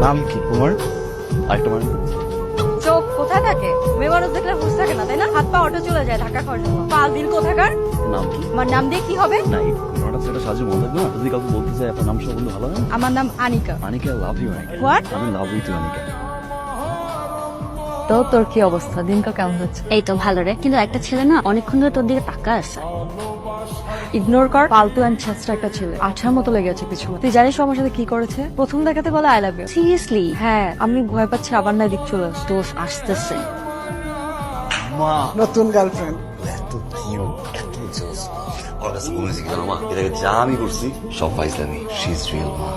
নাম কি তোমার? আরেকটা মানে চোখ কোথায় থাকে? মেয়ে মানুষ দেখলে হুঁশ থাকে না, তাই না? হাত পা অটো চলে যায় ঢাকা খাওয়ার জন্য। পাল দিল কোথাকার? নাম কি? আমার নাম দিয়ে কি হবে? না এই ঘটনাটা সেটা সাহায্য মনে থাকবে না। যদি কাউকে বলতে চাই আপনার নাম সহ বললে ভালো হয় না? আমার নাম Anika. Anika, love you Anika. What? আমি লাভ ইউ টু আনিকা। তো তোর কি অবস্থা? দিনকাল কেমন হচ্ছে? এই তো ভালো রে, কিন্তু একটা ছেলে না অনেকক্ষণ ধরে তোর দিকে তাকা আছে। ইগনোর কর। ফালতু অ্যান্ড ছেঁচড়া একটা ছেলে, আঠার মতো লেগে আছে পিছনে। তুই জানিস ও আমার সাথে কি করেছে? প্রথম দেখাতে বলে আই লাভ ইউ। সিরিয়াসলি? হ্যাঁ, আমি ভয় পাচ্ছি আবার না এদিক চলে আসছে। দোষ আসতেছে। মা নতুন গার্লফ্রেন্ড। এত প্রিয়, এত জোস। ওর কাছে বলেছি কি মা, এটাকে যা আমি করছি সব ফাইজলামি। শি ইজ রিয়েল মা।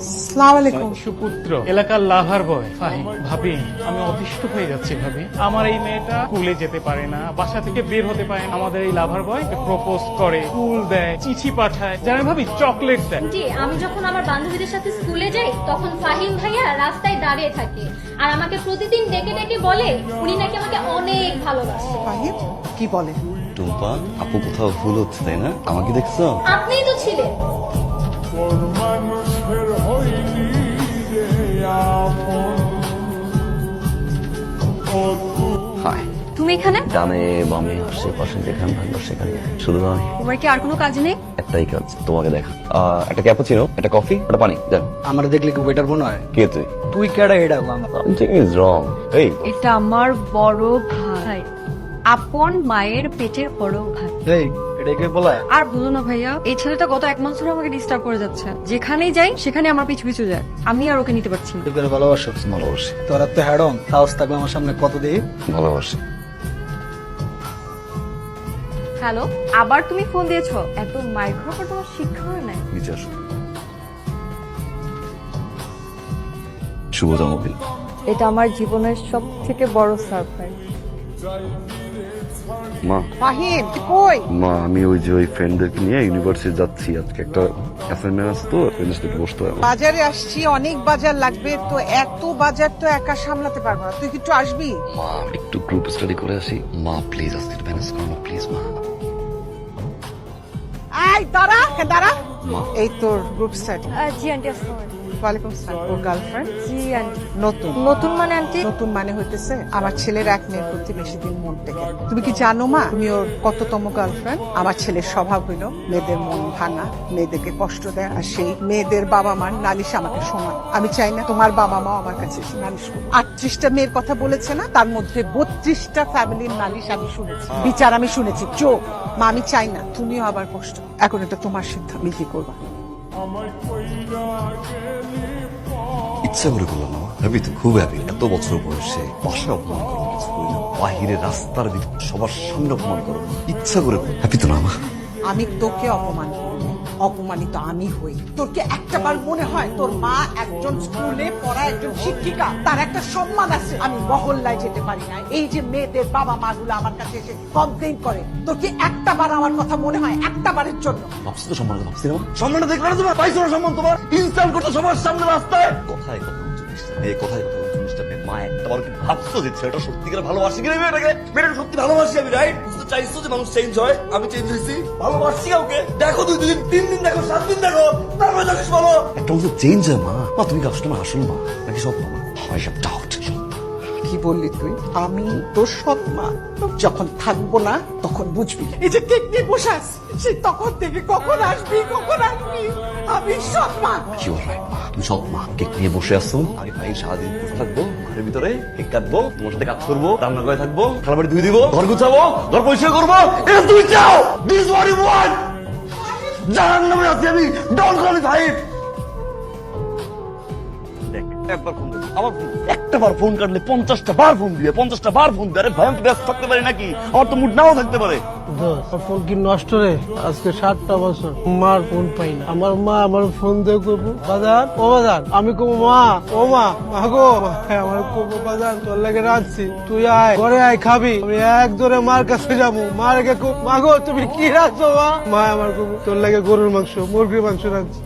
আসসালামু আলাইকুম। সুপুত্র এলাকার লাভার বয় ফাহিম। ভাবি আমি অতিষ্ঠ হয়ে যাচ্ছি ভাবি। আমার এই মেয়েটা স্কুলে যেতে পারে না, বাসা থেকে বের হতে পারে না। আমাদের এই লাভার বয় প্রপোজ করে, ফুল দেয়, চিঠি পাঠায়, জানেন ভাবি চকলেট দেয়। জি, আমি যখন আমার বান্ধবীদের সাথে স্কুলে যাই তখন ফাহিম ভাইয়া রাস্তায় দাঁড়িয়ে থাকে আর আমাকে প্রতিদিন ডেকে ডেকে বলে উনি নাকি আমাকে অনেক ভালোবাসে। ফাহিম কি বলে? টুম্পা, আপু কোথাও ভুল হচ্ছে তাই না? আমাকে দেখছো? আপনিই তো ছিলেন। হাই। তুমি এখানে? ডানে বামে আশেপাশে যেখানে থাকবো সেখানে। শুধু নয়, তোমার কি আর কোনো কাজ নেই? একটাই কাজ, তোমাকে দেখা। একটা ক্যাপুচিনো, একটা কফি, একটা পানি দেন। আমরা দেখলে কি ওয়েটার মনে হয়? কে তুই? তুই কেডা এটা বাংলা? Something is wrong. এই এটা আমার বড় ভাই, আপন মায়ের পেটের বড় ভাই। এই এটা কে বলা? আর বলো না ভাইয়া, এই ছেলেটা গত 1 মাস ধরে আমাকে ডিস্টার্ব করে যাচ্ছে। যেখানেই যাই সেখানে আমার পিছু পিছু যায়। আমি আর ওকে নিতে পারছি না। তুই করে ভালোবাসো? ভালোবাসি, তোরা তো হ্যাডম সাহস থাকবে আমার সামনে কত দিই। ভালোবাসি। হ্যালো, আবার তুমি ফোন দিয়েছো? এত মাইক্রো ফোন তোমার শিক্ষা হয় না? নিচে আসো। শুভ জন্মদিন। এটা আমার জীবনের সব থেকে বড় সারপ্রাইজ। মা, ফাহিম তুই কই? মা আমি ওই যে ওই ফ্রেন্ডদেরকে নিয়ে ইউনিভার্সিটি যাচ্ছি। আজকে একটা অ্যাসাইনমেন্ট আছে তো, একটু বসতে হবে। বাজারে আসছি, অনেক বাজার লাগবে তো, এত বাজার তো একা সামলাতে পারবো না। তুই কি একটু আসবি? মা একটু গ্রুপ স্টাডি করে আসি। মা প্লিজ আজকে ম্যানেজ করো না প্লিজ মা। এই দাঁড়া, হ্যাঁ দাঁড়া। মা এই তোর গ্রুপ স্টাডি। জি আন্টি, আসসালামু আলাইকুম। ওয়ালাইকুম আসসালাম। ওর গার্লফ্রেন্ড জি আন্টি। নতুন। নতুন মানে আন্টি? নতুন মানে হইতেছে আমার ছেলের এক মেয়ের প্রতি বেশি দিন মন টেকে। তুমি কি জানো মা, তুমি ওর কততম গার্লফ্রেন্ড? আমার ছেলের স্বভাব হইলো মেয়েদের মন ভাঙা, মেয়েদেরকে কষ্ট দেয়, আর সেই মেয়েদের বাবা মার নালিশ আমাকে শোনায়। আমি চাই না তোমার বাবা মা আমার কাছে এসে নালিশ করুক। 38টা মেয়ের কথা বলেছে না, তার মধ্যে 32টা ফ্যামিলির নালিশ আমি শুনেছি, বিচার আমি শুনেছি। চোখ মা, আমি চাই না তুমিও আবার কষ্ট। এখন এটা তোমার সিদ্ধান্ত, তুমি কি করবা? ইচ্ছা করে করলাম না, হ্যাপি তো খুব হ্যাপি। এত বছর বয়সে বাসায় অপমান করো, কিছু করি না, বাহিরে রাস্তার ভিতর সবার সামনে অপমান করো, ইচ্ছা করে হ্যাপি তো না মা। আমি তোকে অপমান করি, অপমানিত আমি হই। তোর কি একটা বার মনে হয় তোর মা একজন স্কুলে পড়া একজন শিক্ষিকা, তার একটা সম্মান আছে? আমি মহল্লায় যেতে পারি না, এই যে মেয়েদের বাবা মা গুলো আমার কাছে এসে কমপ্লেইন করে, তোর কি একটা বার আমার কথা মনে হয়? একটা বারের জন্য? ভাবছি তো সম্মান ভাবছি না, সম্মানটা দেখলে না তোমার পাইছো না সম্মান, তোমার ইনসাল্ট করতে সবার সামনে রাস্তায়। কথায় কথা এই কথায় কথা জিনিসটা মা একটা বার কি ভাবছো যে ছেলেটা সত্যিকার ভালোবাসি কিনা মেয়েটাকে? মেয়েটা সত্যি ভালোবাসি আমি, রাইট? বুঝতে চাইছো যে মানুষ চেঞ্জ হয়, আমি চেঞ্জ হয়েছি, ভালোবাসি কাউকে। দেখো 2 দিন 3 দিন দেখো 7 দিন দেখো, তারপরে জানিস বলো একটা মানুষ চেঞ্জ হয় মা। মা তুমি কাজ তোমার আসল মা নাকি সব মা? হয় সব ডাউট। কি বললি তুই? আমি তোর সৎ মা? যখন থাকবো না তখন বুঝবি। এই যে কেক নিয়ে বসে আছিস, সে তখন থেকে কখন আসবি কখন আসবি, আমি সৎ মা। ইউ আর রাইট মা, তুমি সব মা। কেক নিয়ে বসে আসছো, আমি ভাই সারাদিন বসে থাকবো ঘরের ভিতরে, কেক কাটবো, তোমার সাথে কাজ করবো, রান্না করে থাকবো, খাবার বাড়ি ধুয়ে দিবো, ঘর গুছাবো, ঘর পরিষ্কার করবো। এটা তুমি চাও? This what you want? জাহান্নামে আছি আমি, ডোন্ট কল মি ভাই। একবার ফোন দেবে, আবার ফোন, একটা বার ফোন কাটলে 50টা বার ফোন দিবে, 50টা বার ফোন দেবে। আরে ভাই আমি তো ব্যস্ত থাকতে পারি নাকি? আমার তো মুড নাও থাকতে পারে। ফোন কি নষ্ট রে? আজকে 7টা বছর মার ফোন পাই না। আমার মা আমার ফোন দিয়ে করবো, বাজার ও বাজার, আমি কবো মা ও মা মাগো, আমার কবো বাজার তোর লাগে রাখছি, তুই আয় ঘরে আয় খাবি। আমি এক ধরে মার কাছে যাবো, মার গে মাগো তুমি কি রাখছো? মা আমার কবো তোর লাগে গরুর মাংস মুরগির মাংস রাখছি।